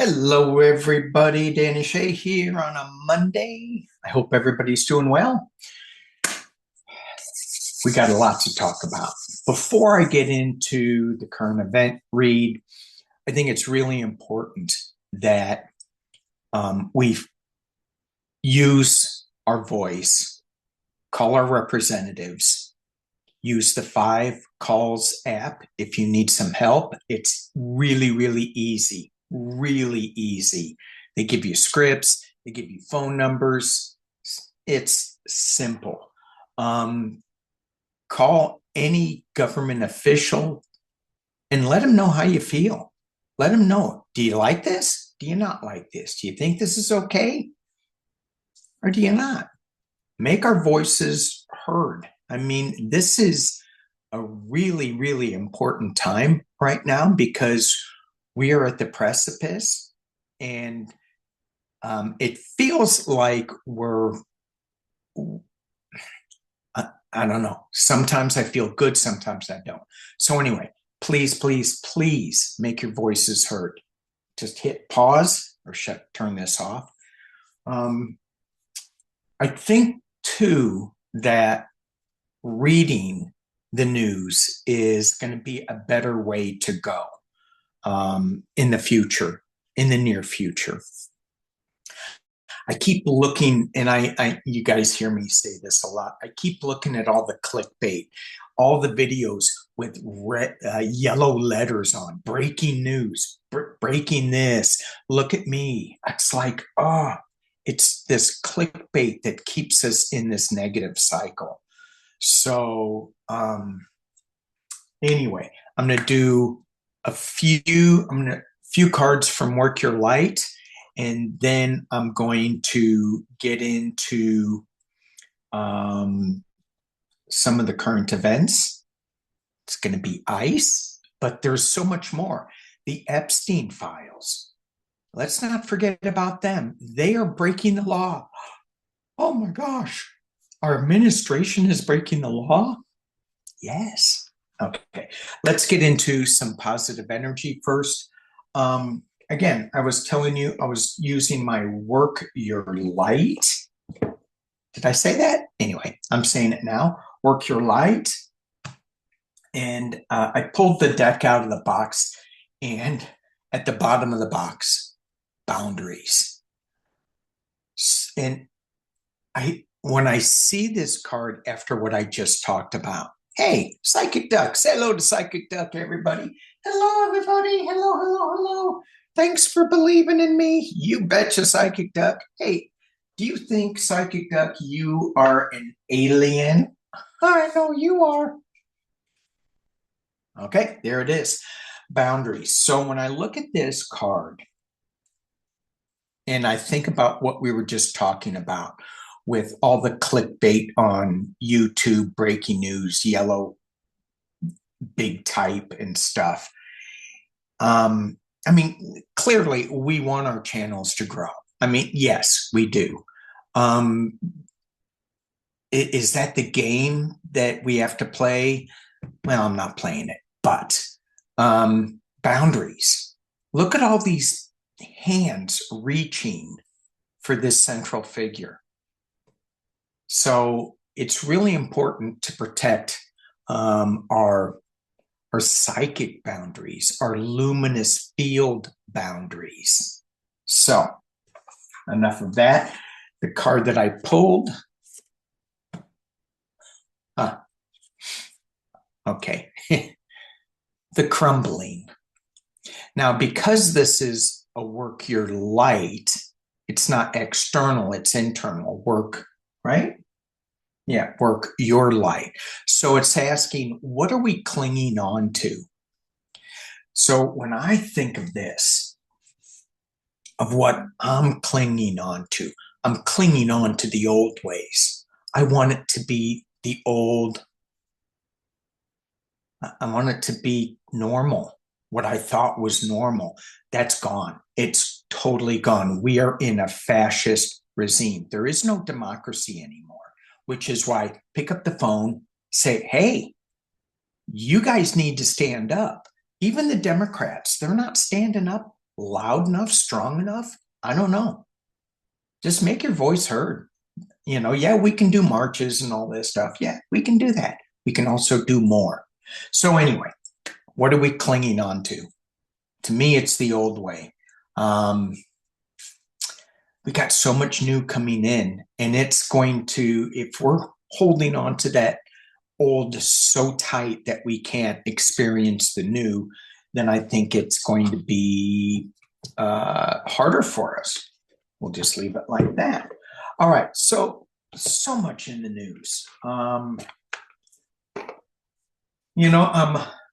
Hello, everybody. Danny Shea here on a Monday. I hope everybody's doing well. We got a lot to talk about. Before I get into the current event read, I think it's really important that we use our voice, call our representatives, use the 5Calls app if you need some help. It's really, really easy, really easy. They give you scripts, they give you phone numbers. It's simple. Call any government official and let them know how you feel. Let them know, do you like this? Do you not like this? Do you think this is okay? Or do you not? Make our voices heard. I mean, this is a really, really important time right now because we are at the precipice and it feels like we're, I don't know. Sometimes I feel good, sometimes I don't. So, anyway, please, please, please make your voices heard. Just hit pause or turn this off. I think, too, that reading the news is going to be a better way to go in the future, in the near future. I keep looking, and you guys hear me say this a lot. I keep looking at all the clickbait, all the videos with yellow letters on, breaking news, breaking this. Look at me. It's like, oh, it's this clickbait that keeps us in this negative cycle. So, anyway, I'm going to do few cards from Work Your Light, and then I'm going to get into some of the current events. It's going to be ICE, but there's so much more. The Epstein files. Let's not forget about them. They are breaking the law. Oh my gosh. Our administration is breaking the law? Yes. Okay. Let's get into some positive energy first. Again, I was telling you I was using my Work Your Light. Did I say that? Anyway, I'm saying it now. Work Your Light. And I pulled the deck out of the box, and at the bottom of the box, boundaries. And when I see this card after what I just talked about, hey, Psychic Duck, say hello to Psychic Duck, everybody. Hello, everybody. Hello, hello, hello. Thanks for believing in me. You betcha, Psychic Duck. Hey, do you think, Psychic Duck, you are an alien? I know you are. Okay, there it is. Boundaries. So when I look at this card and I think about what we were just talking about with all the clickbait on YouTube, breaking news, yellow, big type and stuff. I mean, clearly we want our channels to grow. I mean, yes, we do. Is that the game that we have to play? Well, I'm not playing it, but boundaries. Look at all these hands reaching for this central figure. So it's really important to protect our psychic boundaries, our luminous field boundaries. So enough of that. The card that I pulled. Okay. The crumbling. Now, because this is a Work Your Light, it's not external, it's internal. Work, right? Yeah, work your light. So it's asking, what are we clinging on to? So when I think of this, of what I'm clinging on to, I'm clinging on to the old ways. I want it to be the old. I want it to be normal. What I thought was normal, that's gone. It's totally gone. We are in a fascist regime. There is no democracy anymore, which is why pick up the phone, say, hey, you guys need to stand up. Even the Democrats, they're not standing up loud enough, strong enough? I don't know. Just make your voice heard. Yeah, we can do marches and all this stuff. Yeah, we can do that. We can also do more. So anyway, what are we clinging on to? To me, it's the old way. We got so much new coming in, and it's going to, if we're holding on to that old so tight that we can't experience the new, then I think it's going to be harder for us. We'll just leave it like that. All right, so much in the news. I'm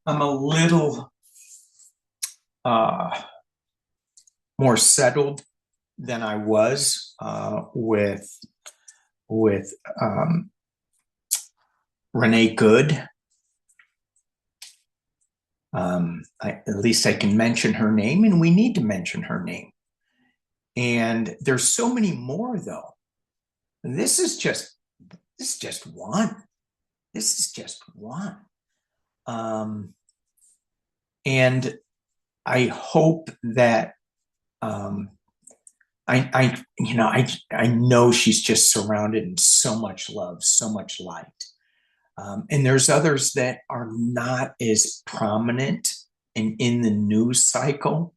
a little more settled than I was with Renee Good. At least I can mention her name, and we need to mention her name. And there's so many more, though. This is just one. This is just one. And I hope that I know she's just surrounded in so much love, so much light. And there's others that are not as prominent and in the news cycle.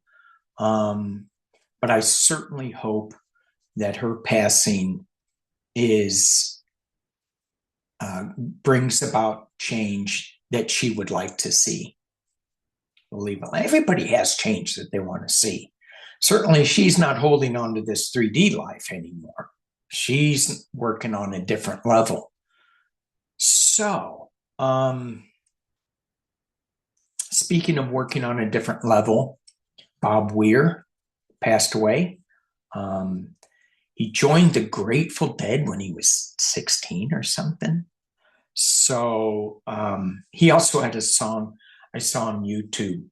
But I certainly hope that her passing brings about change that she would like to see. Believe it. Everybody has change that they want to see. Certainly, she's not holding on to this 3D life anymore. She's working on a different level. So, speaking of working on a different level, Bob Weir passed away. He joined the Grateful Dead when he was 16 or something. So he also had a song I saw on YouTube.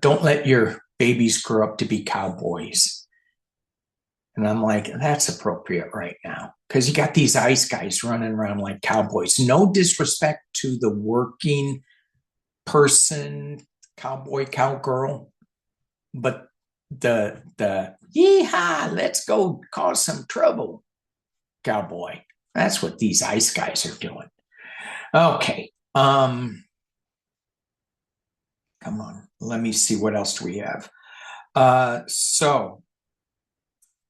Don't let your babies grow up to be cowboys. And I'm like, that's appropriate right now because you got these ice guys running around like cowboys. No disrespect to the working person, cowboy, cowgirl, but the yeehaw, let's go cause some trouble, cowboy. That's what these ice guys are doing. Okay. Come on. Let me see. What else do we have? So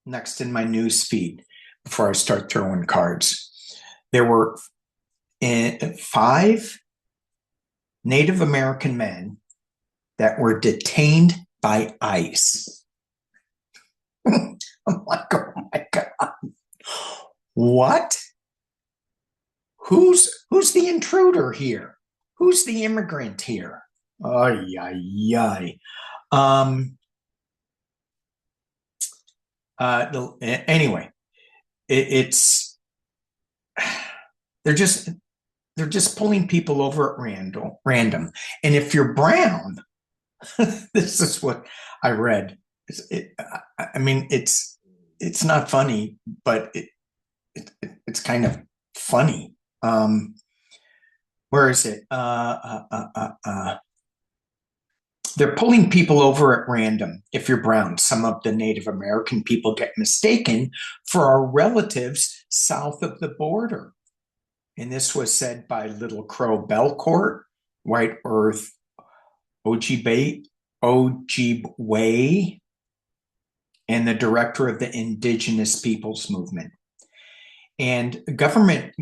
next in my news feed, before I start throwing cards, there were 5 Native American men that were detained by ICE. I'm like, oh my God. What? Who's the intruder here? Who's the immigrant here? Ay, ay, ay. Anyway, it's they're just pulling people over at random. And if you're brown, this is what I read. I mean, it's not funny, but it's kind of funny. Where is it? They're pulling people over at random if you're brown. Some of the Native American people get mistaken for our relatives south of the border. And this was said by Little Crow Belcourt, White Earth Ojibwe, and the director of the Indigenous Peoples Movement. And Lieutenant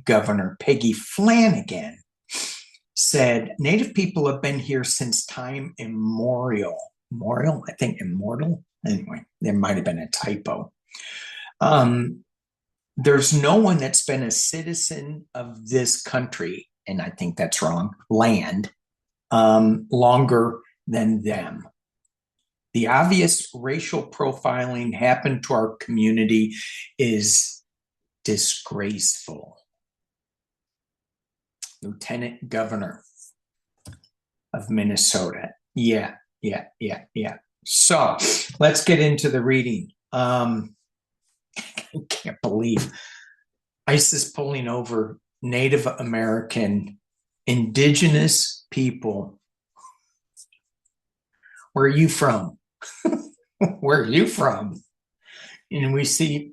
Governor Peggy Flanagan said Native people have been here since time immemorial. I think immortal. Anyway, there might have been a typo. There's no one that's been a citizen of this country, and I think that's wrong, land, longer than them. The obvious racial profiling happened to our community is disgraceful. Lieutenant Governor of Minnesota. Yeah. So let's get into the reading. I can't believe ICE is pulling over Native American indigenous people Where are you from? Where are you from? And we see,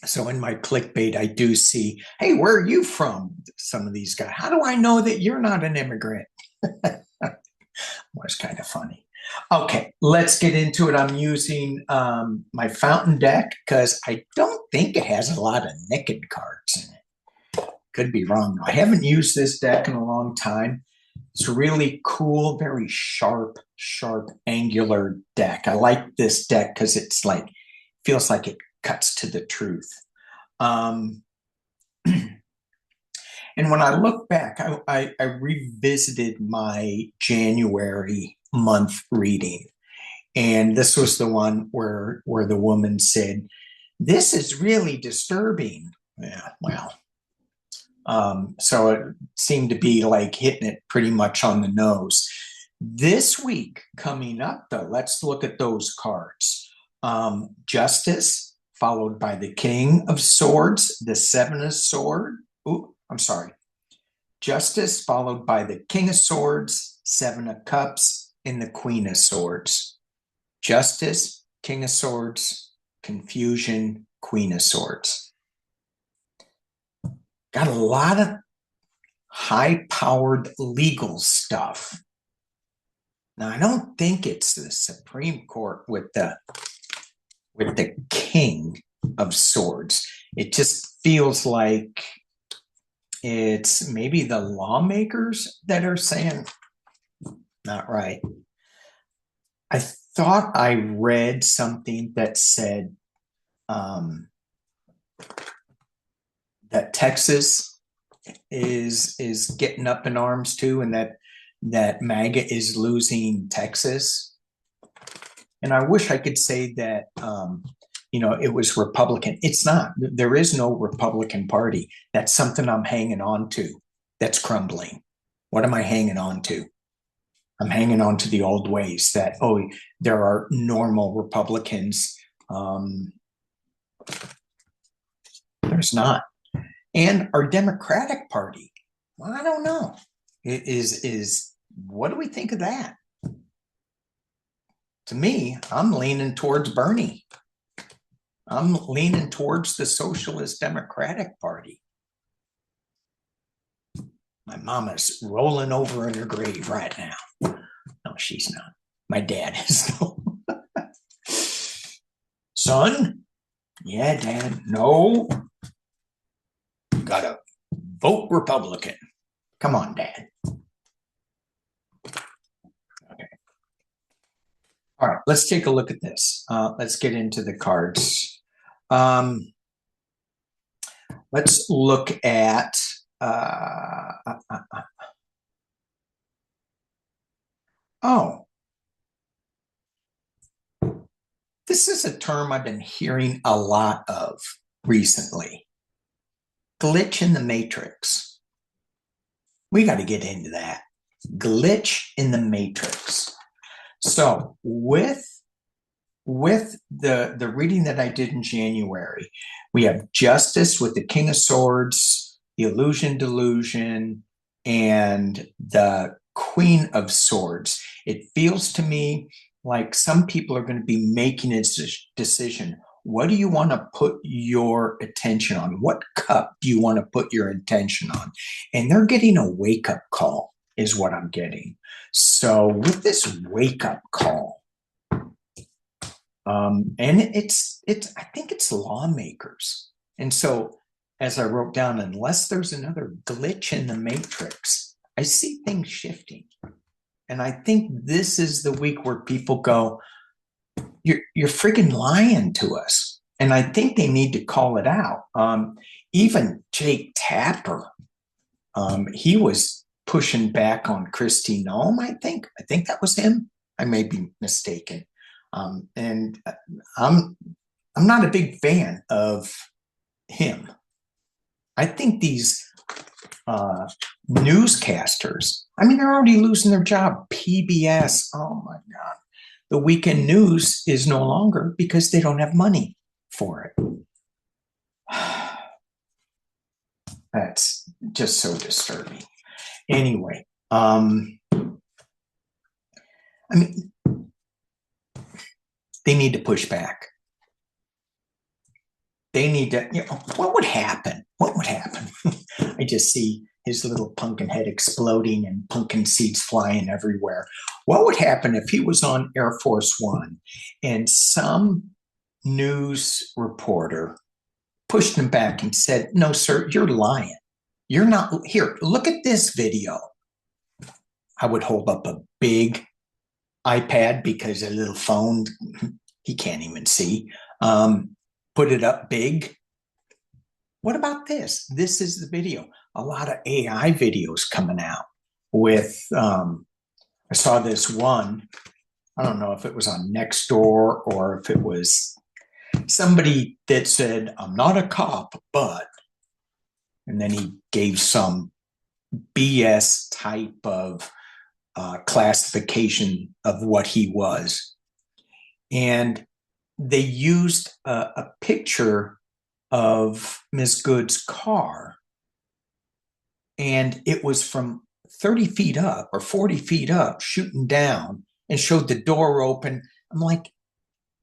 so in my clickbait, I do see, hey, where are you from? Some of these guys. How do I know that you're not an immigrant? Was kind of funny. Okay, let's get into it. I'm using my fountain deck because I don't think it has a lot of naked cards in it. Could be wrong. I haven't used this deck in a long time. It's a really cool, very sharp, angular deck. I like this deck because it's like, feels like it cuts to the truth. Um, And when I look back, I revisited my January month reading. And this was the one where the woman said, "This is really disturbing." Yeah, well, so it seemed to be like hitting it pretty much on the nose. This week coming up, though, let's look at those cards. Justice, followed by the King of Swords, the Seven of Swords. Ooh, I'm sorry. Justice, followed by the King of Swords, Seven of Cups, and the Queen of Swords. Justice, King of Swords, Confusion, Queen of Swords. Got a lot of high-powered legal stuff. Now, I don't think it's the Supreme Court with the King of Swords. It just feels like it's maybe the lawmakers that are saying, not right. I thought I read something that said that Texas is getting up in arms too, and that MAGA is losing Texas. And I wish I could say that it was Republican. It's not. There is no Republican Party. That's something I'm hanging on to. That's crumbling. What am I hanging on to? I'm hanging on to the old ways that, there are normal Republicans. There's not. And our Democratic Party, well, I don't know. It is what do we think of that? To me, I'm leaning towards Bernie. I'm leaning towards the Socialist Democratic Party. My mama's rolling over in her grave right now. No, she's not. My dad is. Son? Yeah, Dad. No. You gotta vote Republican. Come on, Dad. Okay. All right, let's take a look at this. Let's get into the cards. Let's look at this is a term I've been hearing a lot of recently. Glitch in the matrix. We got to get into that. Glitch in the matrix. So with the reading that I did in January, we have Justice with the King of Swords, the Illusion Delusion, and the Queen of Swords. It feels to me like some people are going to be making a decision. What do you want to put your attention on? What cup do you want to put your attention on? And they're getting a wake-up call, is what I'm getting. So with this wake-up call, and it's I think it's lawmakers. And so as I wrote down, unless there's another glitch in the matrix, I see things shifting. And I think this is the week where people go, you're friggin' lying to us. And I think they need to call it out. Even Jake Tapper, he was pushing back on Kristi Noem, I think. I think that was him. I may be mistaken. And I'm not a big fan of him. I think these newscasters, they're already losing their job. PBS, oh my God. The weekend news is no longer because they don't have money for it. That's just so disturbing. Anyway, They need to push back. They need to, what would happen? What would happen? I just see his little pumpkin head exploding and pumpkin seeds flying everywhere. What would happen if he was on Air Force One and some news reporter pushed him back and said, "No, sir, you're lying. You're not here. Look at this video." I would hold up a big iPad because a little phone he can't even see. Put it up big. What about this? This is the video. A lot of AI videos coming out with, I saw this one. I don't know if it was on Nextdoor or if it was somebody that said, "I'm not a cop, but," and then he gave some BS type of classification of what he was. And they used a picture of Ms. Good's car, and it was from 30 feet up or 40 feet up, shooting down, and showed the door open. I'm like,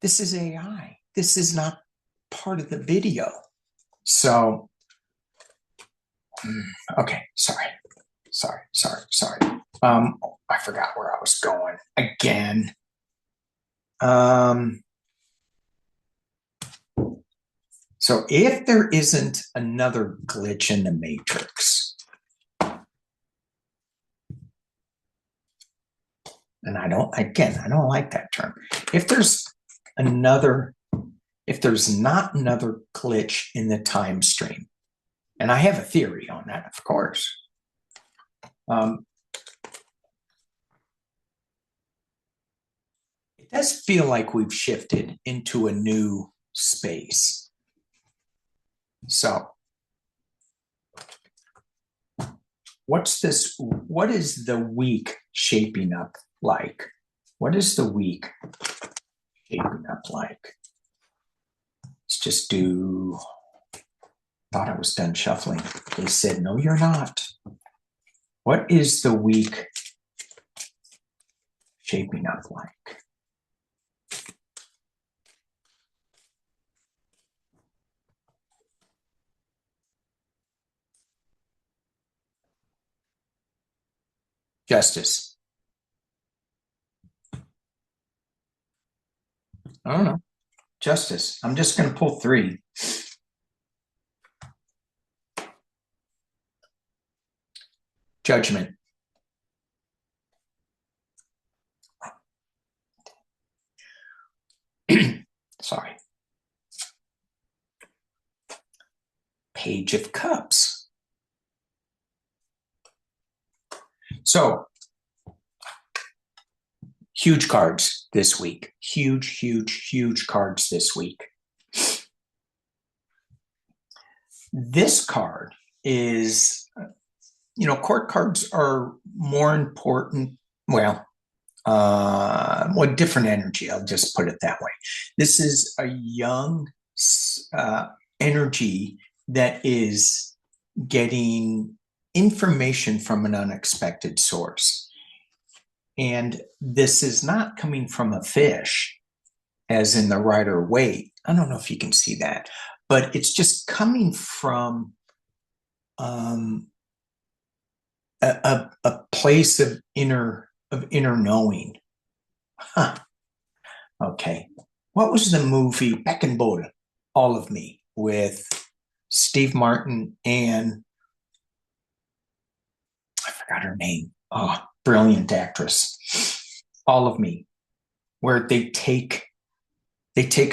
this is AI. This is not part of the video. So, okay, sorry. I forgot where I was going again. So if there isn't another glitch in the matrix, and I don't like that term. If there's not another glitch in the time stream, and I have a theory on that, of course. It does feel like we've shifted into a new space. So, what is the week shaping up like? What is the week shaping up like? Let's just do, thought I was done shuffling. They said, no, you're not. What is the week shaping up like? Justice. I don't know. Justice. I'm just going to pull 3. Judgment. Sorry. Page of Cups. So, huge cards this week. Huge cards this week. This card is, court cards are more important. Well, different energy. I'll just put it that way. This is a young energy that is getting information from an unexpected source. And this is not coming from a fish, as in the Rider-Waite. I don't know if you can see that, but it's just coming from a place of inner knowing. Huh. Okay. What was the movie Beckenbauer, All of Me, with Steve Martin and I forgot her name. Oh, brilliant actress. All of Me, where they take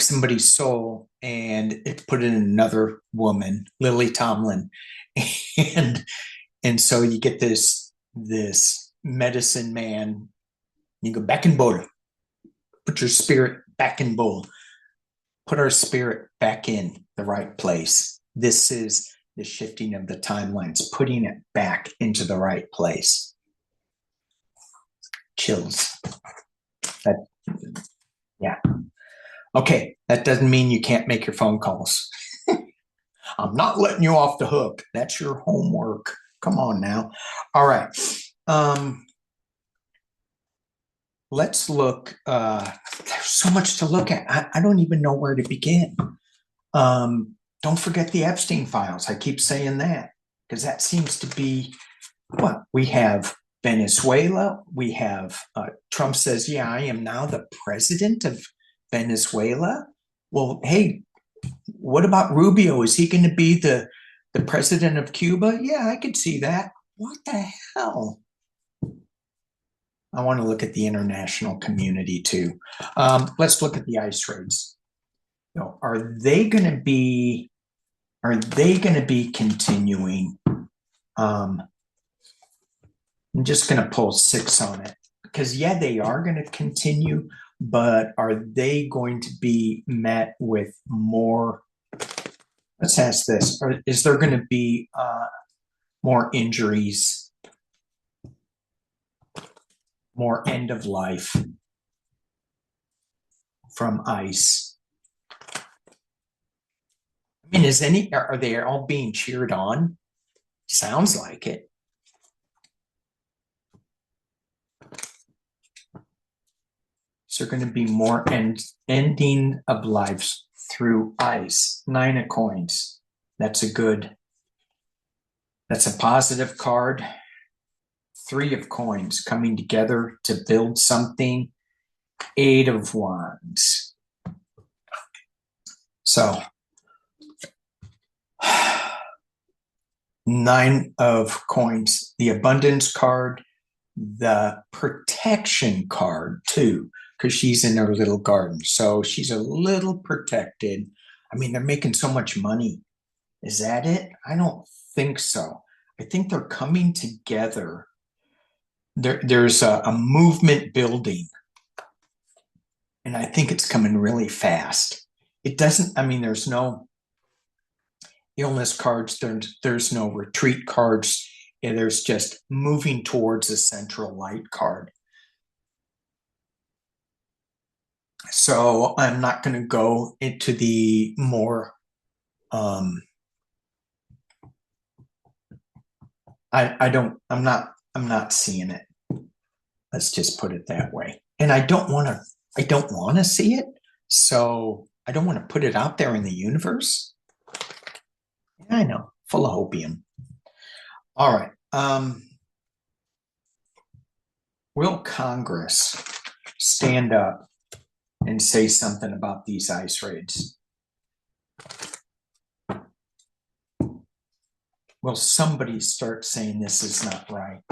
somebody's soul and put it in another woman, Lily Tomlin, and so you get this medicine man. You go back in bowl, put your spirit back in bowl, put our spirit back in the right place. This is the shifting of the timelines, putting it back into the right place. Chills. Yeah. Okay, that doesn't mean you can't make your phone calls. I'm not letting you off the hook. That's your homework. Come on now. All right. let's look. There's so much to look at. I don't even know where to begin. Don't forget the Epstein files. I keep saying that because that seems to be what we have. Venezuela. We have Trump says, "Yeah, I am now the president of Venezuela." Well, hey, what about Rubio? Is he going to be the president of Cuba? Yeah, I could see that. What the hell? I want to look at the international community too. Let's look at the ICE raids. No, are they going to be? Are they going to be continuing? I'm just going to pull 6 on it because yeah, they are going to continue, but are they going to be met with more? Let's ask this: is there going to be more injuries, more end of life from ICE? I mean, are they all being cheered on? Sounds like it. Is there going to be more ending of lives through ICE? 9 of coins. That's a positive card. 3 of coins coming together to build something. 8 of wands. So 9 of coins, the abundance card, the protection card too, because she's in her little garden. So she's a little protected. I mean, they're making so much money. Is that it? I don't think so. I think they're coming together. There's a movement building, and I think it's coming really fast. It doesn't, I mean, there's no illness cards, there's no retreat cards. There's just moving towards a central light card. So I'm not going to go into the more I'm not seeing it. Let's just put it that way. And I don't want to see it. So I don't want to put it out there in the universe. I know, full of hopium. All right. Will Congress stand up and say something about these ICE raids? Will somebody start saying this is not right?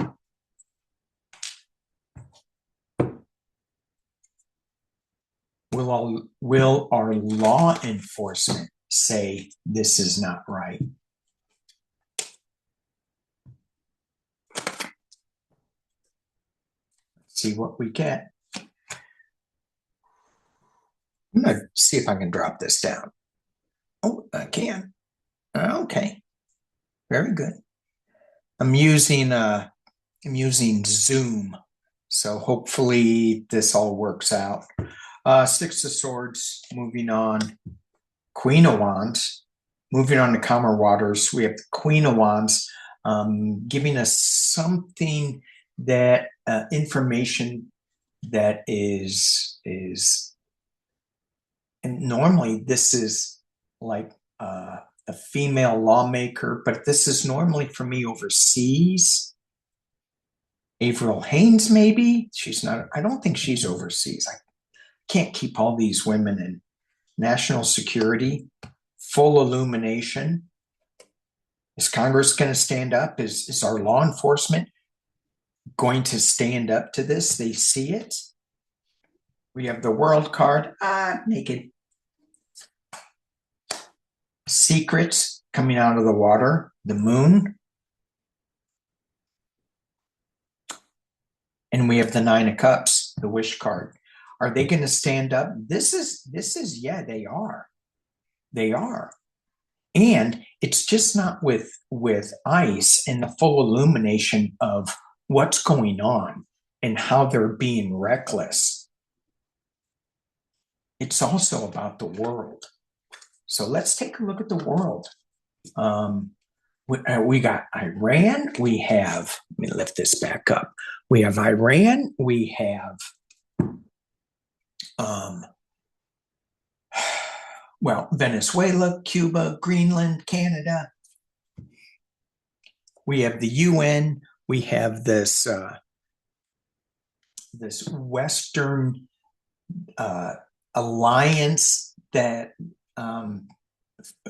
Will our law enforcement say this is not right? Let's see what we get. I'm going to see if I can drop this down. Oh, I can. Okay. Very good. I'm using Zoom, so hopefully this all works out. 6 of Swords, moving on. Queen of Wands, moving on to calmer waters. We have the Queen of Wands, giving us something that information that is, and normally this is like a female lawmaker, but this is normally for me overseas. Avril Haines, maybe. She's not, I don't think she's overseas. I can't keep all these women in national security, full illumination. Is Congress going to stand up? Is our law enforcement going to stand up to this? They see it. We have the World card, naked. Secrets coming out of the water, the Moon. And we have the 9 of Cups, the Wish card. Are they going to stand up? This is, yeah, they are. They are. And it's just not with ICE and the full illumination of what's going on and how they're being reckless. It's also about the world. So let's take a look at the world. We got Iran. We have, let me lift this back up. We have Iran. We have Um, well, Venezuela, Cuba, Greenland, Canada. We have the UN. We have this Western alliance that, um,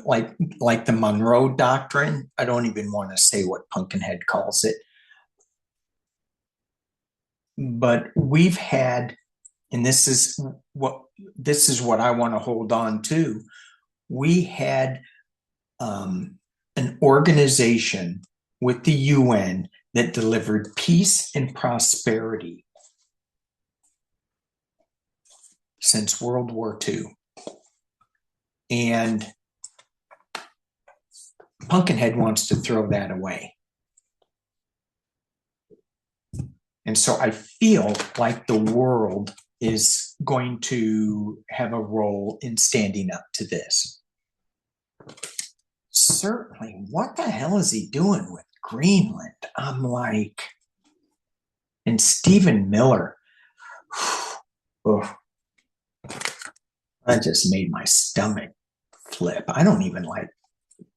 like the Monroe Doctrine. I don't even want to say what Pumpkinhead calls it, but we've had, and this is what I want to hold on to. We had an organization with the UN that delivered peace and prosperity since World War II. And Pumpkinhead wants to throw that away. And so I feel like the world is going to have a role in standing up to this. Certainly, what the hell is he doing with Greenland? I'm like, and Stephen Miller. Oh, that just made my stomach flip. I don't even like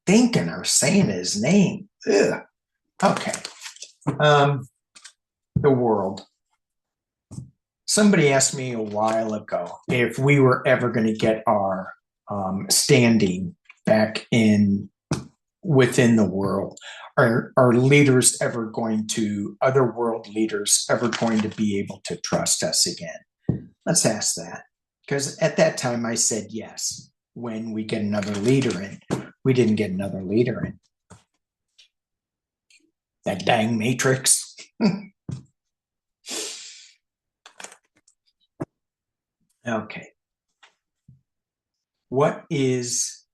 thinking or saying his name. Ugh. Okay. The world. Somebody asked me a while ago if we were ever going to get our standing back in within the world. Are leaders ever going to, other world leaders ever going to be able to trust us again? Let's ask that. Because at that time I said yes. When we get another leader in, we didn't get another leader in. That dang Matrix. Okay. What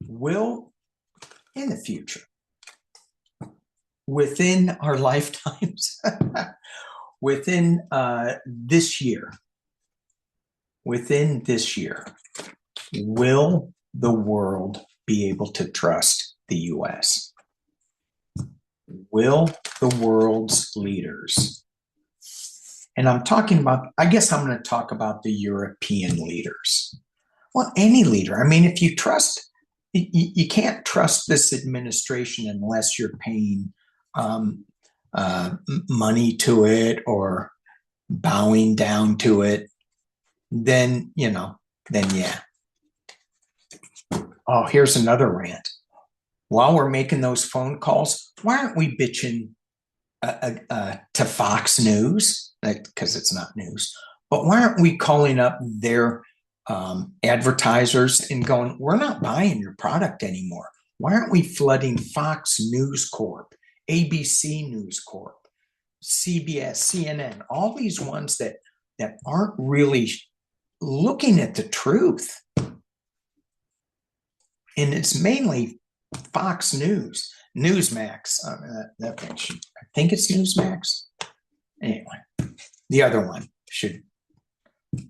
will in the future, within our lifetimes, within this year, will the world be able to trust the US? Will the world's leaders, and I'm talking about, I guess I'm going to talk about the European leaders. Well, any leader. I mean, if you trust, you can't trust this administration unless you're paying money to it or bowing down to it. Then, yeah. Oh, here's another rant. While we're making those phone calls, why aren't we bitching to Fox News? Because it's not news. But why aren't we calling up their advertisers and going, we're not buying your product anymore? Why aren't we flooding Fox News Corp, ABC News Corp, CBS, CNN, all these ones that aren't really looking at the truth? And it's mainly Fox News, Newsmax. That thing should, I think it's Newsmax. Anyway, the other one should.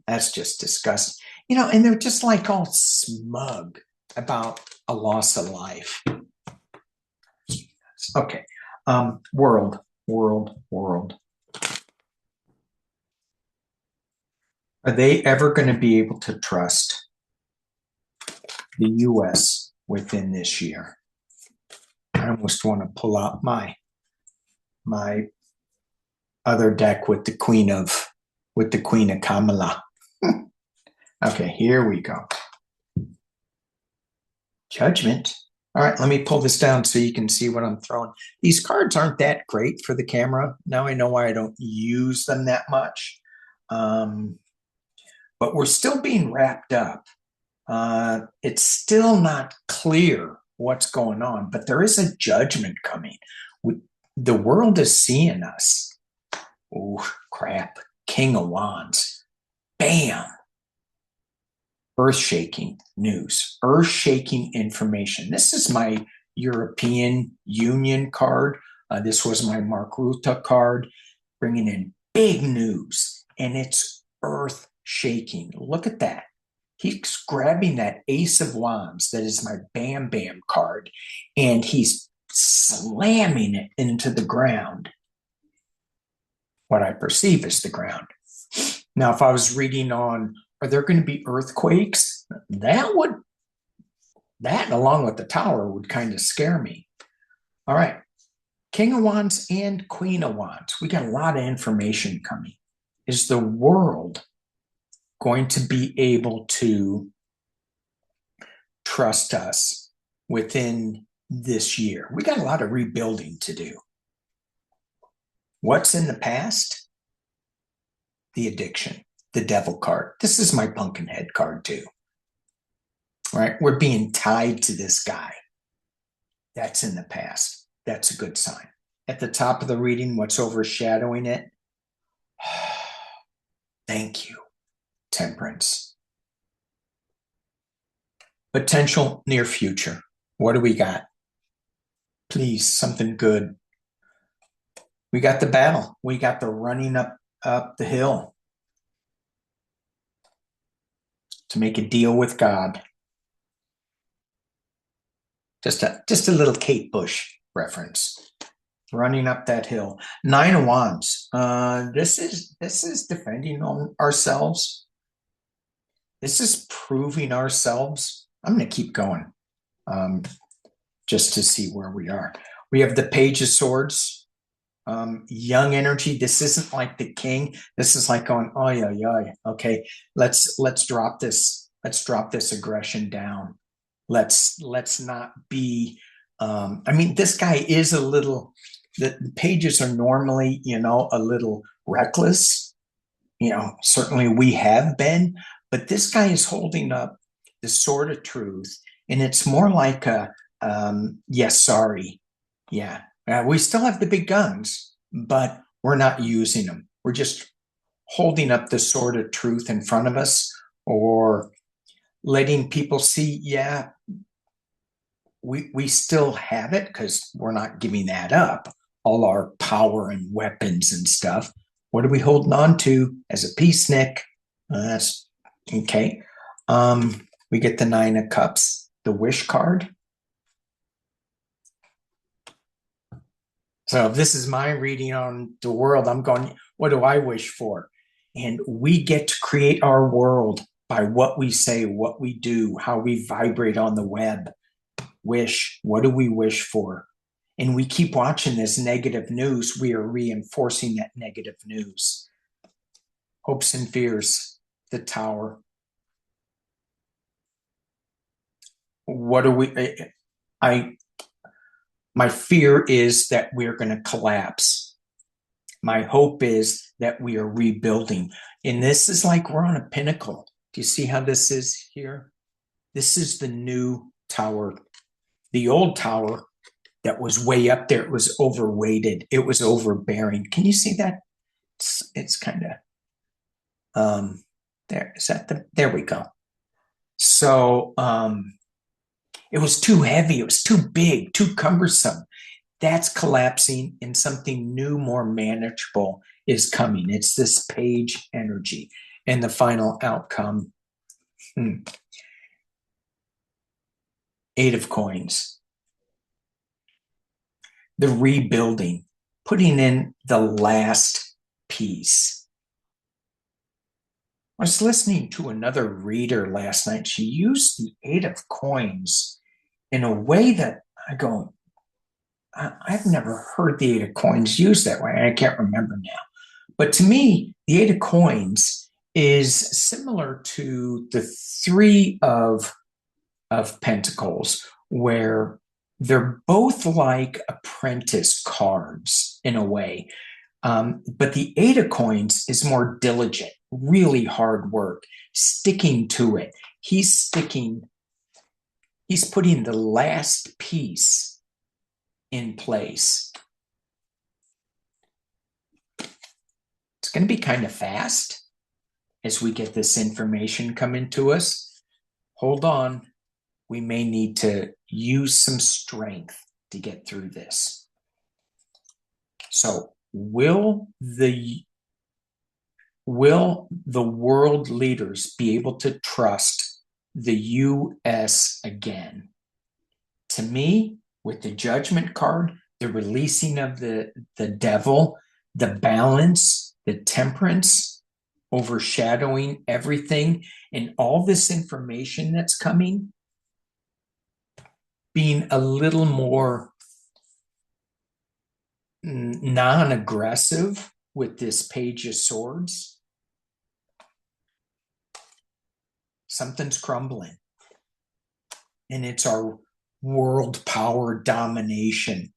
That's just disgusting, and they're just like all smug about a loss of life. Okay, world. Are they ever going to be able to trust the U.S. within this year? I almost want to pull out my other deck with the Queen of Kamala. Okay, here we go. Judgment. All right, let me pull this down so you can see what I'm throwing. These cards aren't that great for the camera. Now I know why I don't use them that much. But we're still being wrapped up. It's still not clear what's going on, but there is a judgment coming. The world is seeing us. Oh, crap. King of Wands. Bam. Earth-shaking news. Earth-shaking information. This is my European Union card. This was my Mark Rutte card, bringing in big news, and it's earth-shaking. Look at that. He's grabbing that Ace of Wands, that is my Bam Bam card, and he's slamming it into the ground. What I perceive as the ground. Now, if I was reading on, Are there going to be earthquakes? That along with the tower would kind of scare me. All right. King of Wands and Queen of Wands. We got a lot of information coming. Is the world going to be able to trust us within this year? We got a lot of rebuilding to do. What's in the past? The addiction, the devil card. This is my Pumpkinhead card too. Right? We're being tied to this guy. That's in the past. That's a good sign. At the top of the reading, what's overshadowing it? Thank you, Temperance. Potential near future. What do we got? Please, something good. We got the battle. We got the running up the hill to make a deal with God. Just a little Kate Bush reference. Running up that hill. 9 of Wands. This is defending ourselves. This is proving ourselves. I'm going to keep going, just to see where we are. We have the Page of Swords. Young energy. This isn't like the King. This is like going, oh yeah. Okay, let's drop this. Let's drop this aggression down. Let's not be. I mean, this guy is a little. The pages are normally, a little reckless. Certainly we have been, but this guy is holding up the sword of truth, and it's more like a, yes, sorry, yeah. We still have the big guns, but we're not using them. We're just holding up the sword of truth in front of us, or letting people see, yeah, we still have it because we're not giving that up. All our power and weapons and stuff. What are we holding on to as a peacenik? That's okay. We get the 9 of Cups, the Wish card. So if this is my reading on the world, I'm going, what do I wish for? And we get to create our world by what we say, what we do, how we vibrate on the web. Wish, what do we wish for? And we keep watching this negative news, we are reinforcing that negative news. Hopes and fears, the Tower. What do we, my fear is that we're going to collapse. My hope is that we are rebuilding. And this is like we're on a pinnacle. Do you see how this is here? This is the new tower. The old tower that was way up there, it was overweighted. It was overbearing. Can you see that? It's kind of, there, is that there we go. So, it was too heavy. It was too big, too cumbersome. That's collapsing, and something new, more manageable is coming. It's this Page energy. And the final outcome, 8 of Coins. The rebuilding, putting in the last piece. I was listening to another reader last night. She used the 8 of Coins in a way that I go, I've never heard the 8 of Coins used that way. I can't remember now. But to me, the 8 of Coins is similar to the 3 of Pentacles, where they're both like apprentice cards in a way. But the 8 of Coins is more diligent, really hard work, sticking to it. He's putting the last piece in place. It's going to be kind of fast as we get this information coming to us. Hold on. We may need to use some strength to get through this. So will the world leaders be able to trust the U.S. again? To me, with the Judgment card, the releasing of the devil, the balance, the temperance, overshadowing everything, and all this information that's coming, being a little more non-aggressive with this Page of Swords. Something's crumbling, and it's our world power domination.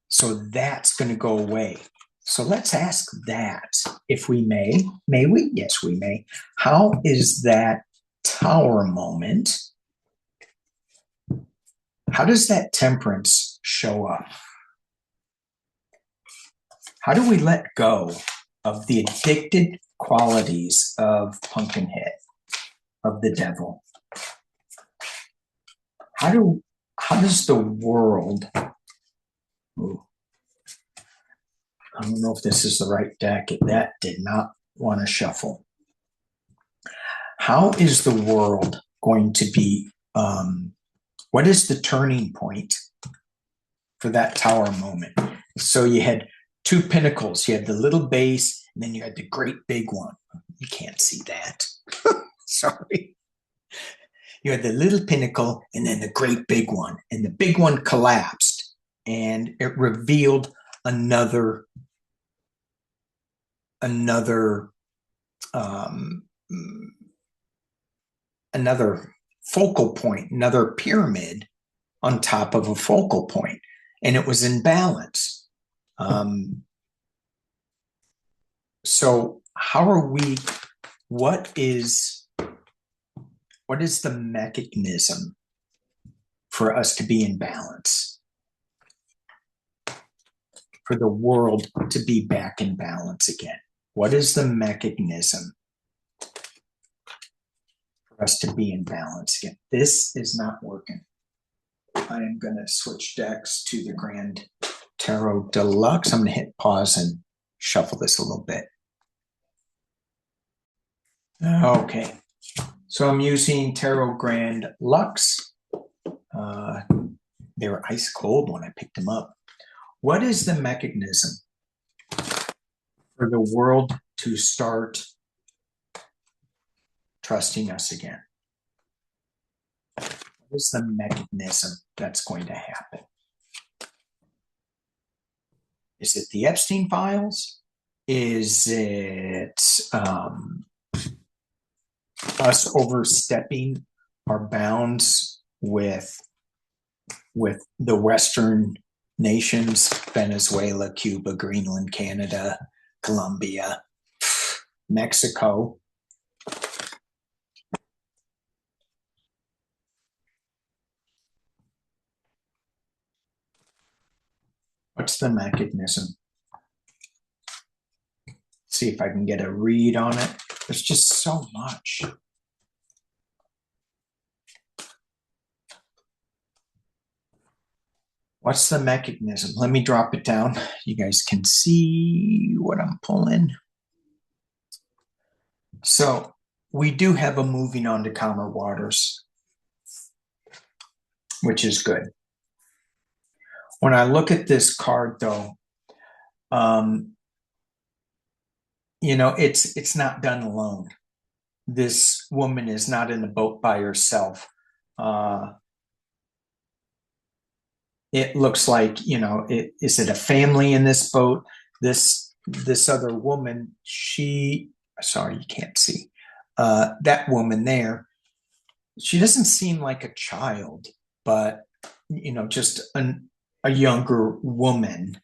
So that's going to go away. So let's ask that, if we may. May we? Yes, we may. How is that Tower moment? How does that Temperance show up? How do we let go of the addicted qualities of Pumpkinhead, of the devil? How does the world... Ooh, I don't know if this is the right deck. That did not want to shuffle. How is the world going to be... what is the turning point for that Tower moment? So you had two pinnacles. You had the little base, and then you had the great big one. You can't see that. Sorry. You had the little pinnacle and then the great big one. And the big one collapsed, and it revealed another focal point, another pyramid on top of a focal point, and it was in balance. So how are we, what is the mechanism for us to be in balance? For the world to be back in balance again? What is the mechanism for us to be in balance again? This is not working. I am going to switch decks to the Grand Tarot Deluxe. I'm going to hit pause and shuffle this a little bit. Okay. So I'm using Tarot Grand Lux. They were ice cold when I picked them up. What is the mechanism for the world to start trusting us again? What is the mechanism that's going to happen? Is it the Epstein files? Is it us overstepping our bounds with the Western nations, Venezuela, Cuba, Greenland, Canada, Colombia, Mexico? What's the mechanism? See if I can get a read on it. There's just so much. What's the mechanism? Let me drop it down. You guys can see what I'm pulling. So we do have a moving on to calmer waters, which is good. When I look at this card, though, it's not done alone. This woman is not in the boat by herself. It looks like, is it a family in this boat? This other woman, sorry, you can't see. That woman there, she doesn't seem like a child, but, just a younger woman.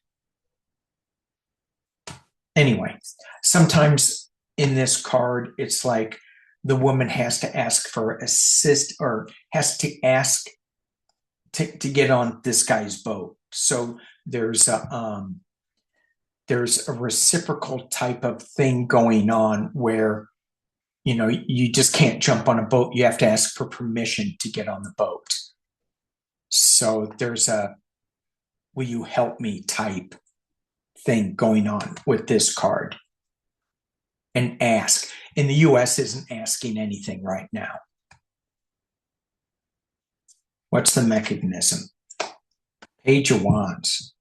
Anyway, sometimes in this card, it's like the woman has to ask for assist, or has to ask to get on this guy's boat. So there's a reciprocal type of thing going on where, you just can't jump on a boat. You have to ask for permission to get on the boat. So there's a will you help me type thing going on with this card. And ask. And the U.S. isn't asking anything right now. What's the mechanism? Page of Wands.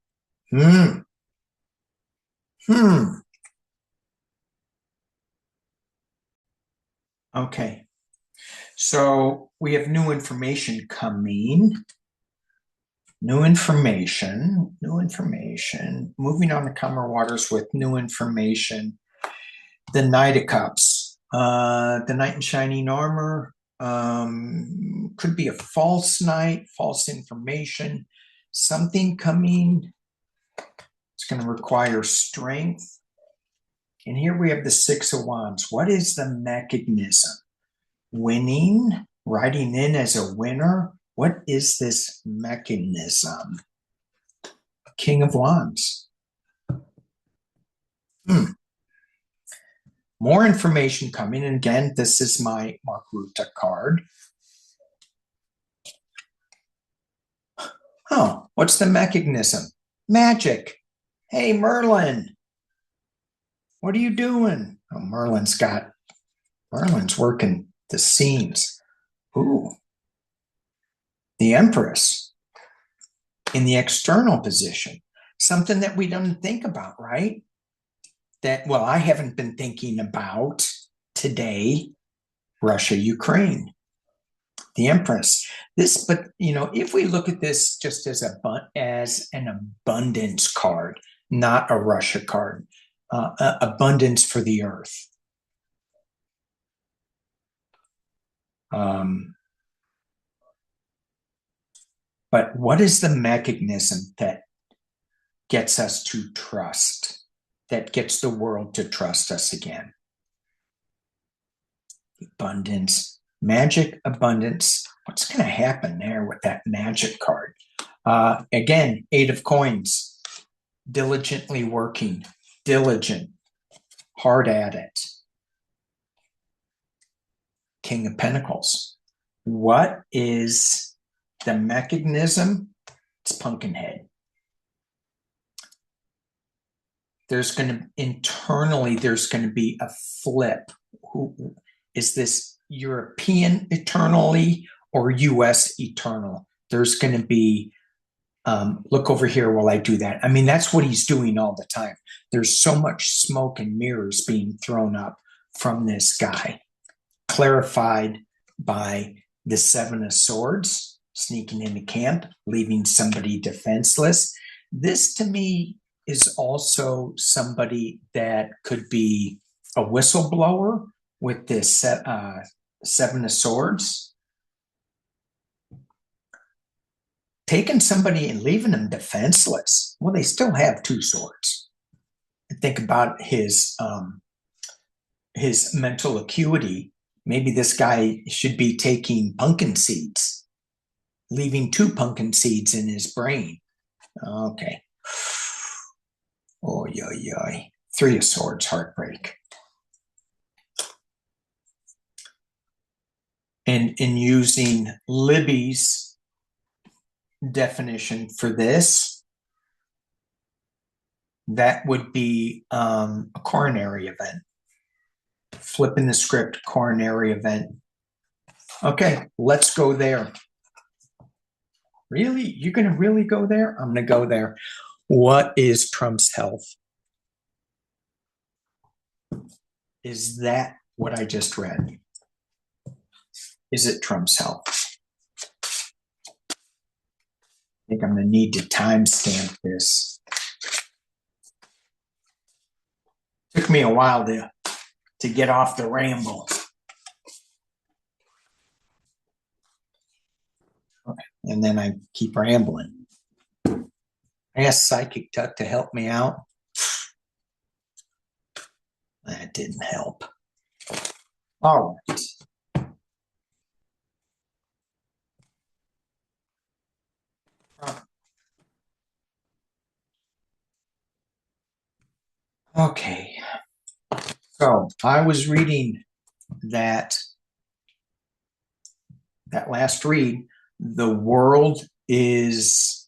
Okay. So we have new information coming. New information, new information. Moving on to calmer waters with new information. The Knight of Cups, the Knight in shining armor. Could be a false knight, false information, something coming. It's going to require strength. And here we have the Six of Wands. What is the mechanism? Winning, riding in as a winner. What is this mechanism? King of Wands. More information coming. And again, this is my Mark Ruta card. Oh, what's the mechanism? Magic. Hey, Merlin. What are you doing? Oh, Merlin's working the seams. Ooh. The Empress in the external position. Something that we don't think about, right? That, well, I haven't been thinking about today. Russia, Ukraine. The Empress. This, but if we look at this just as an abundance card, not a Russia card, abundance for the earth. But what is the mechanism that gets us to trust, that gets the world to trust us again? Abundance, magic, abundance. What's going to happen there with that magic card? Again, Eight of Coins, diligently working, diligent, hard at it. King of Pentacles. What is the mechanism? It's Pumpkinhead. There's going to be a flip. Is this European eternally or US eternal? There's going to be, look over here while I do that. I mean, that's what he's doing all the time. There's so much smoke and mirrors being thrown up from this guy, clarified by the Seven of Swords, sneaking into camp, leaving somebody defenseless. This to me is also somebody that could be a whistleblower with this Seven of Swords. Taking somebody and leaving them defenseless. Well, they still have two swords. Think about his mental acuity. Maybe this guy should be taking pumpkin seeds, leaving two pumpkin seeds in his brain. Okay. Oh, yeah. Three of Swords, heartbreak. And in using Libby's definition for this, that would be a coronary event. Flipping the script, coronary event. Okay, let's go there. Really? You're going to really go there? I'm going to go there. What is Trump's health? Is that what I just read? Is it Trump's health? I think I'm going to need to timestamp this. Took me a while to get off the ramble. And then I keep rambling. I asked Psychic Tuck to help me out. That didn't help. All right. Okay. So I was reading that last read, the world is,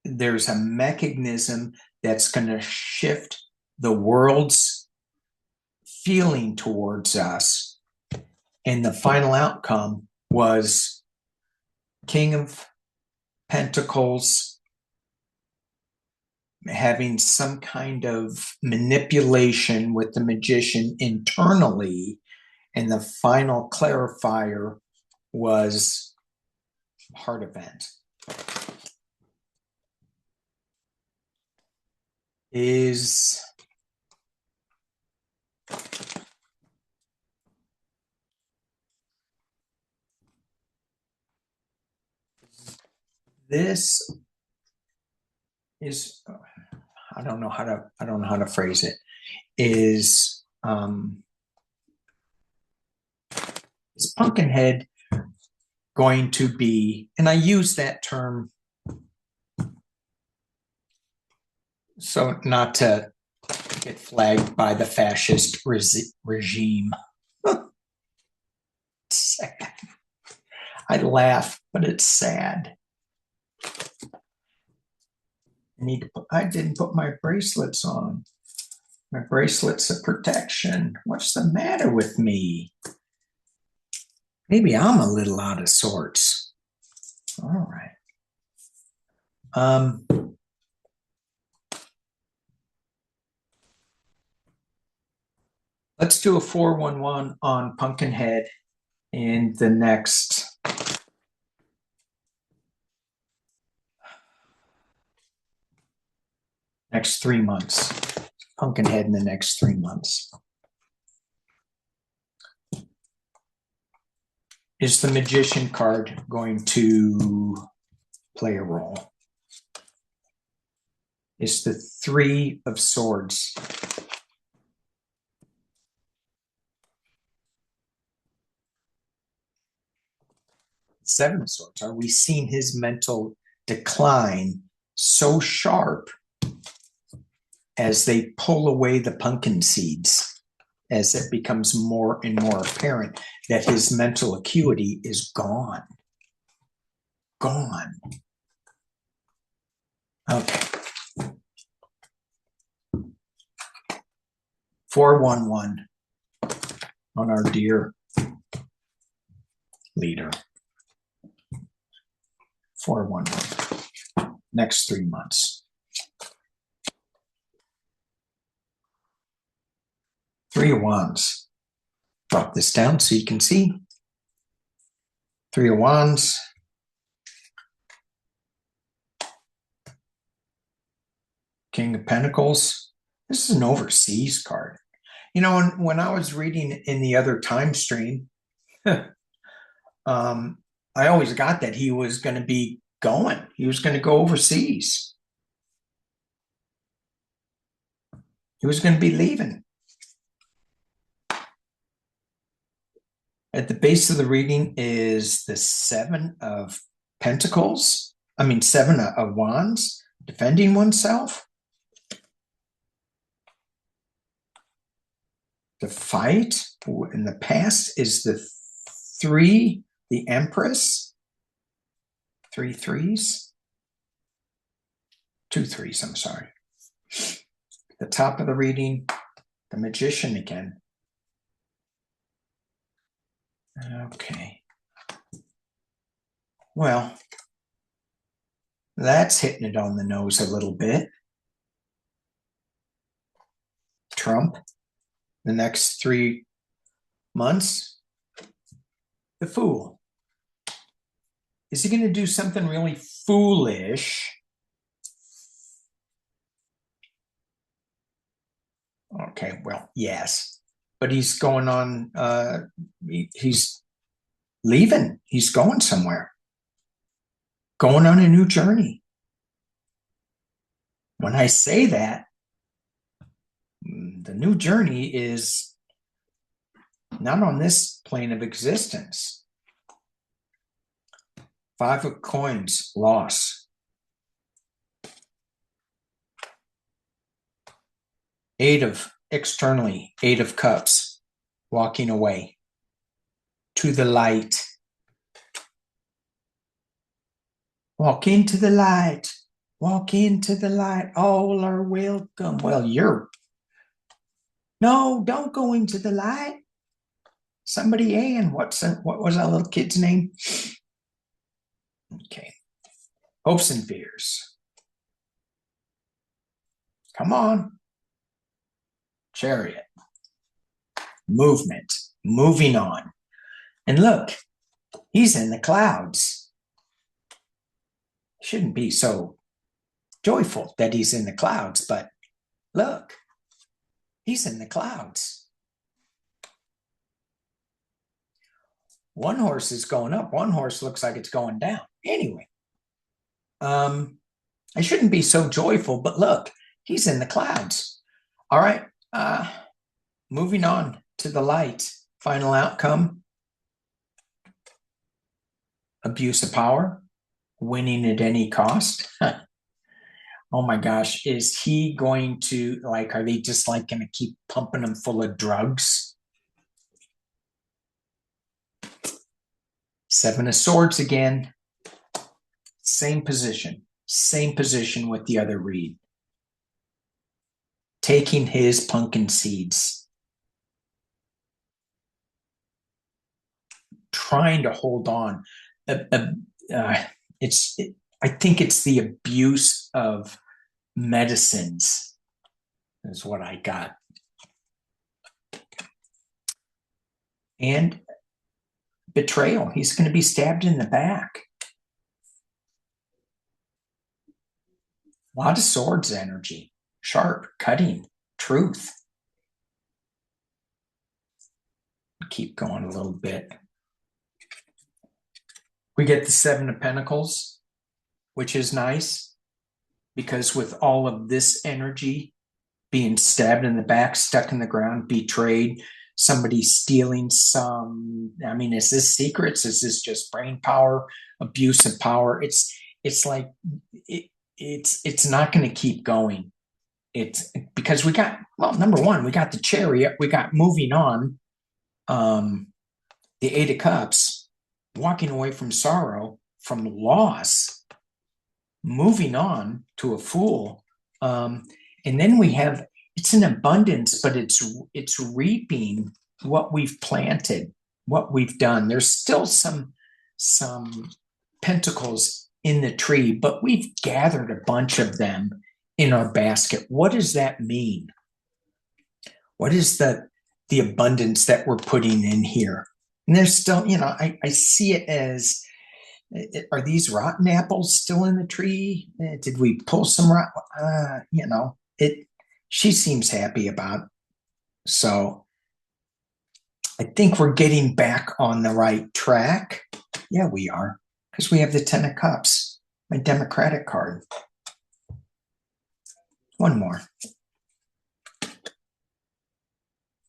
there's a mechanism that's going to shift the world's feeling towards us. And the final outcome was King of Pentacles having some kind of manipulation with the magician internally, And the final clarifier was heart event. Is this is I don't know how to phrase it. Is Pumpkinhead going to be, and I use that term so not to get flagged by the fascist regime. Sad. I laugh, but it's sad. I didn't put my bracelets on. My bracelets of protection. What's the matter with me? Maybe I'm a little out of sorts. All right. Let's do a 411 on Pumpkinhead in the next next 3 months. Pumpkinhead in the next 3 months. Is the Magician card going to play a role? Is the 3 of Swords Seven of Swords? Are we seeing his mental decline so sharp as they pull away the pumpkin seeds, as it becomes more and more apparent that his mental acuity is gone? Gone. Okay. 411 on our dear leader. 411. Next 3 months. 3 of Wands. Drop this down so you can see. 3 of Wands. King of Pentacles. This is an overseas card. You know, when I was reading in the other time stream, I always got that he was going to be going. He was going to go overseas. He was going to be leaving. At the base of the reading is the 7 of Pentacles. 7 of Wands, defending oneself. The fight in the past is the 3, the Empress. 3 threes. 2 threes, I'm sorry. The top of the reading, the Magician again. Okay. Well, that's hitting it on the nose a little bit. Trump, the next 3 months, the Fool. Is he going to do something really foolish? Okay, well, yes. But he's going on, he's leaving. He's going somewhere. Going on a new journey. When I say that, the new journey is not on this plane of existence. 5 of Coins, loss. 8 of externally, 8 of Cups, walking away to the light. Walk into the light. Walk into the light. All are welcome. Well, no, don't go into the light. Somebody, Ann, what was that little kid's name? Okay. Hopes and fears. Come on. Chariot. Movement. moving on. And look, he's in the clouds. Shouldn't be so joyful that he's in the clouds, but look, he's in the clouds. One horse is going up. One horse looks like it's going down. Anyway, I shouldn't be so joyful, but look, he's in the clouds. All right, moving on to the light. Final outcome, abuse of power, winning at any cost. Oh my gosh, is he going to, like, are they just like going to keep pumping him full of drugs? Seven of Swords again. Same position with the other read. Taking his pumpkin seeds. Trying to hold on. I think it's the abuse of medicines is what I got. And betrayal. He's going to be stabbed in the back. A lot of swords energy. Sharp, cutting, truth. Keep going a little bit. We get the Seven of Pentacles, which is nice because with all of this energy being stabbed in the back, stuck in the ground, betrayed, somebody stealing some, I mean, is this secrets? Is this just brain power, abuse of power? It's like, it's not going to keep going. It's because we got, well, number one, we got the Chariot, we got moving on, the Eight of Cups, walking away from sorrow, from loss, moving on to a Fool. And then we have, it's an abundance, but it's reaping what we've planted, what we've done. There's still some pentacles in the tree, but we've gathered a bunch of them in our basket. What does that mean? What is the abundance that we're putting in here? And there's still, I see it as, are these rotten apples still in the tree? Did we pull some she seems happy about it. So I think we're getting back on the right track. Yeah, we are, because we have the Ten of Cups, my Democratic card. One more.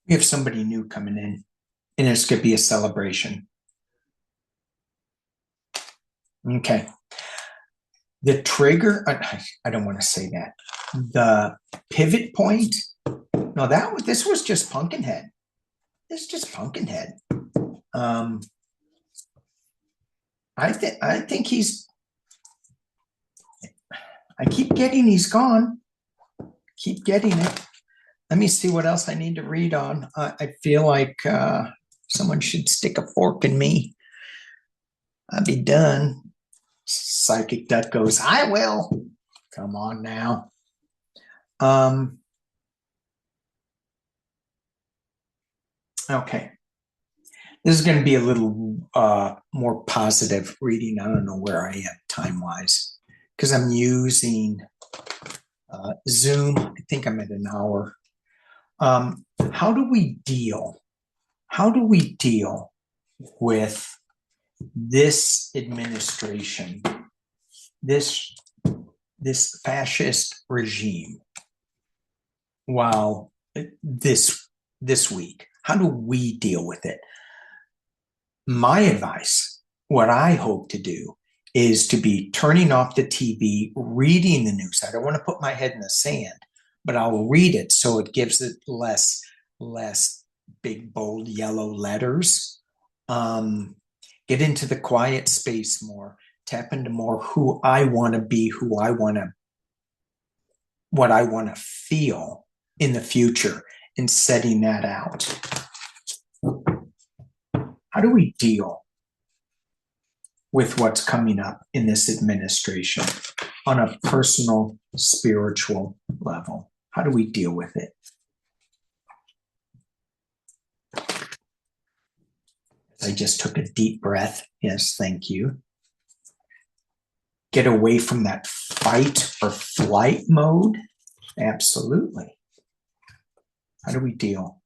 We have somebody new coming in, and it's going to be a celebration. Okay. The trigger, I don't want to say that. The pivot point, no, this was just Pumpkinhead. This is just Pumpkinhead. I think he's, I keep getting he's gone. Keep getting it. Let me see what else I need to read on. I feel like someone should stick a fork in me. I'll be done. Psychic Duck goes, I will. Come on now. Okay. This is going to be a little more positive reading. I don't know where I am time-wise because I'm using Zoom. I think I'm at an hour. How do we deal? How do we deal with this administration, this fascist regime, while this week? How do we deal with it? My advice, what I hope to do, is to be turning off the TV, reading the news. I don't want to put my head in the sand, but I'll read it so it gives it less big, bold, yellow letters. Get into the quiet space more, tap into more who I want to be, what I want to feel in the future, and setting that out. How do we deal with what's coming up in this administration on a personal, spiritual level? How do we deal with it? I just took a deep breath. Yes, thank you. Get away from that fight or flight mode. Absolutely. How do we deal?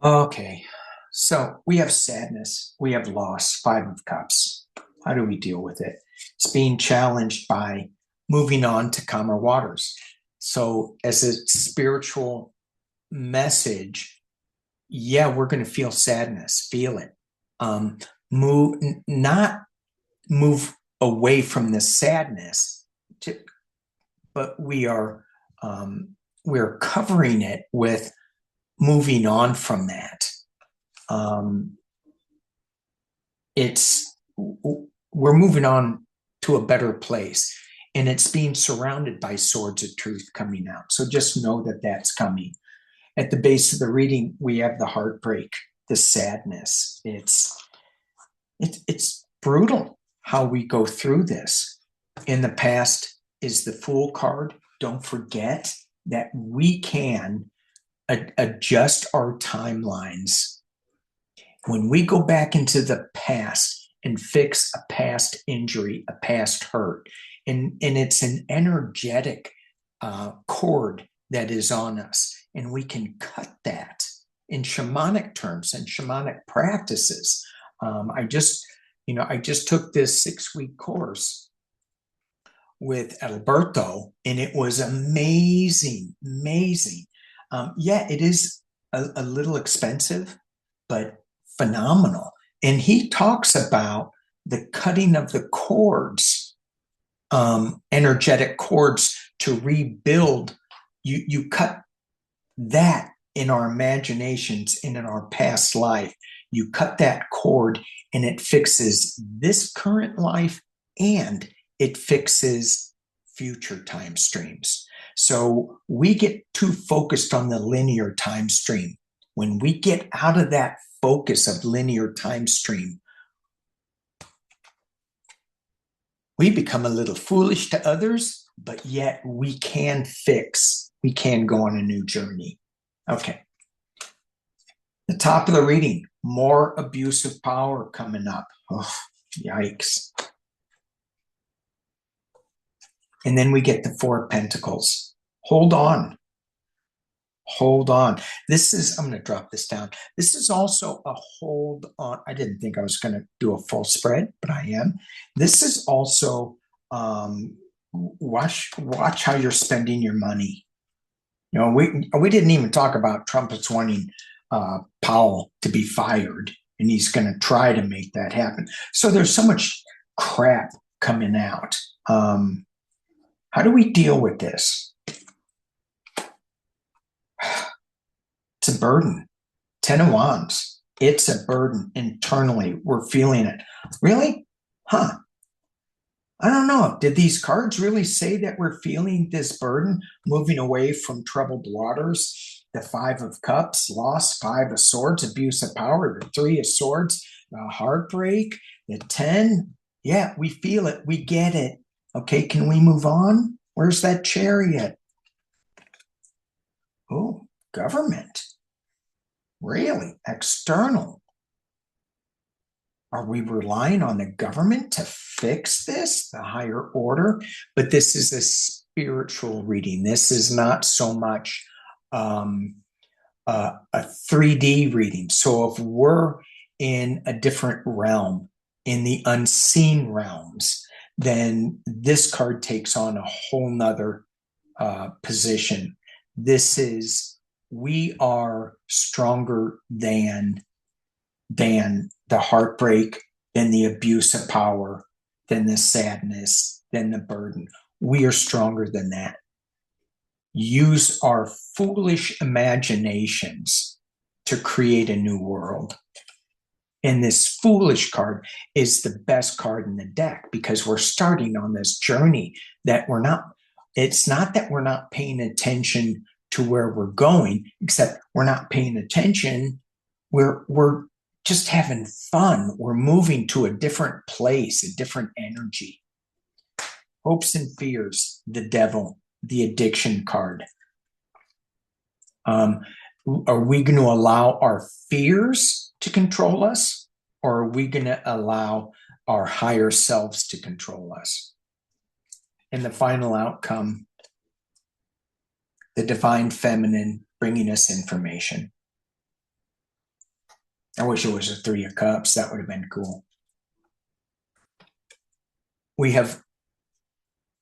Okay, so we have sadness, we have loss, Five of Cups. How do we deal with it? It's being challenged by moving on to calmer waters. So, as a spiritual message, yeah, we're going to feel sadness, feel it. Not move away from the sadness, but we're covering it with moving on from that. It's we're moving on to a better place, and it's being surrounded by swords of truth coming out. So just know that that's coming. At the base of the reading, we have the heartbreak, the sadness. It's brutal how we go through this. In the past is the Fool card. Don't forget that we can adjust our timelines. When we go back into the past and fix a past injury, a past hurt, and it's an energetic cord that is on us, and we can cut that in shamanic terms and shamanic practices. I just took this 6-week course with Alberto, and it was amazing. Yeah, it is a little expensive, but phenomenal. And he talks about the cutting of the cords, energetic cords to rebuild. You cut that in our imaginations and in our past life. You cut that cord and it fixes this current life and it fixes future time streams. So we get too focused on the linear time stream. When we get out of that focus of linear time stream, we become a little foolish to others, but yet we can go on a new journey. Okay. The top of the reading, more abuse of power coming up. Oh, yikes. And then we get the Four of Pentacles. Hold on. This is, I'm going to drop this down. This is also a hold on. I didn't think I was going to do a full spread, but I am. This is also watch how you're spending your money. You know, we didn't even talk about Trump is wanting Powell to be fired, and he's going to try to make that happen. So there's so much crap coming out. How do we deal with this? It's a burden. 10 of Wands. It's a burden internally. We're feeling it. Really? Huh. I don't know. Did these cards really say that we're feeling this burden, moving away from troubled waters? The Five of Cups, loss, Five of Swords, abuse of power, the Three of Swords, heartbreak, the 10. Yeah, we feel it. We get it. Okay, can we move on? Where's that Chariot? Oh, government. Really? External. Are we relying on the government to fix this, the higher order? But this is a spiritual reading. This is not so much a 3D reading. So if we're in a different realm, in the unseen realms, then this card takes on a whole nother position. This is, we are stronger than the heartbreak, than the abuse of power, than the sadness, than the burden. We are stronger than that. Use our foolish imaginations to create a new world. And this foolish card is the best card in the deck because we're starting on this journey that it's not that we're not paying attention to where we're going, except we're not paying attention. We're just having fun. We're moving to a different place, a different energy. Hopes and fears, the devil. the addiction card. Are we going to allow our fears to control us, or are we going to allow our higher selves to control us? And the final outcome, the divine feminine bringing us information. I wish it was a 3 of Cups. That would have been cool. We have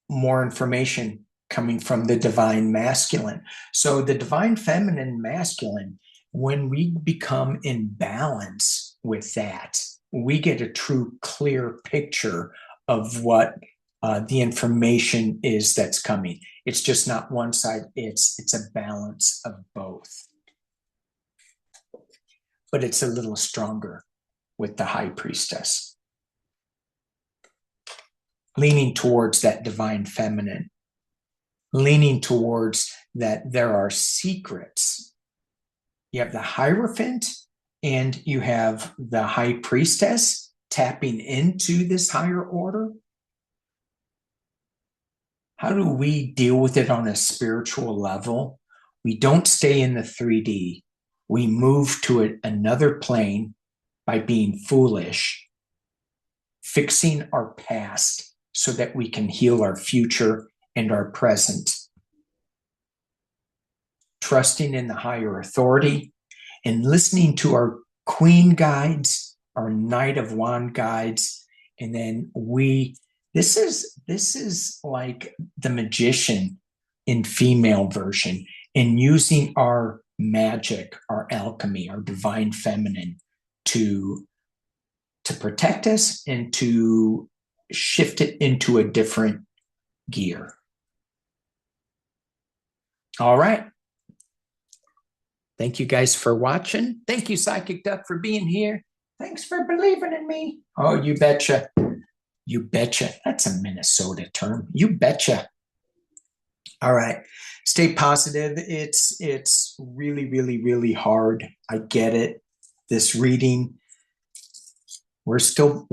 more information coming from the divine masculine. So the divine feminine masculine, when we become in balance with that, we get a true clear picture of what the information is that's coming. It's just not one side, it's a balance of both. But it's a little stronger with the high priestess, leaning towards that divine feminine, leaning towards that there are secrets. You have the Hierophant and you have the high priestess tapping into this higher order. How do we deal with it on a spiritual level? We don't stay in the 3D. We move to another plane by being foolish, fixing our past so that we can heal our future and our present. Trusting in the higher authority and listening to our queen guides, our Knight of Wand guides, and then this is like the magician in female version, and using our magic, our alchemy, our divine feminine to protect us and to shift it into a different gear. All right. Thank you guys for watching. Thank you, Psychic Duck, for being here. Thanks for believing in me. Oh, you betcha. You betcha. That's a Minnesota term. You betcha. All right. Stay positive. It's really, really, really hard. I get it. This reading, we're still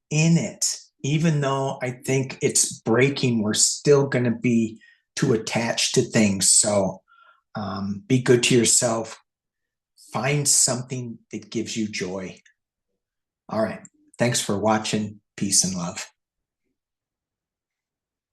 in it. Even though I think it's breaking, we're still going to be too attached to things. So be good to yourself. Find something that gives you joy. All right. Thanks for watching. Peace and love.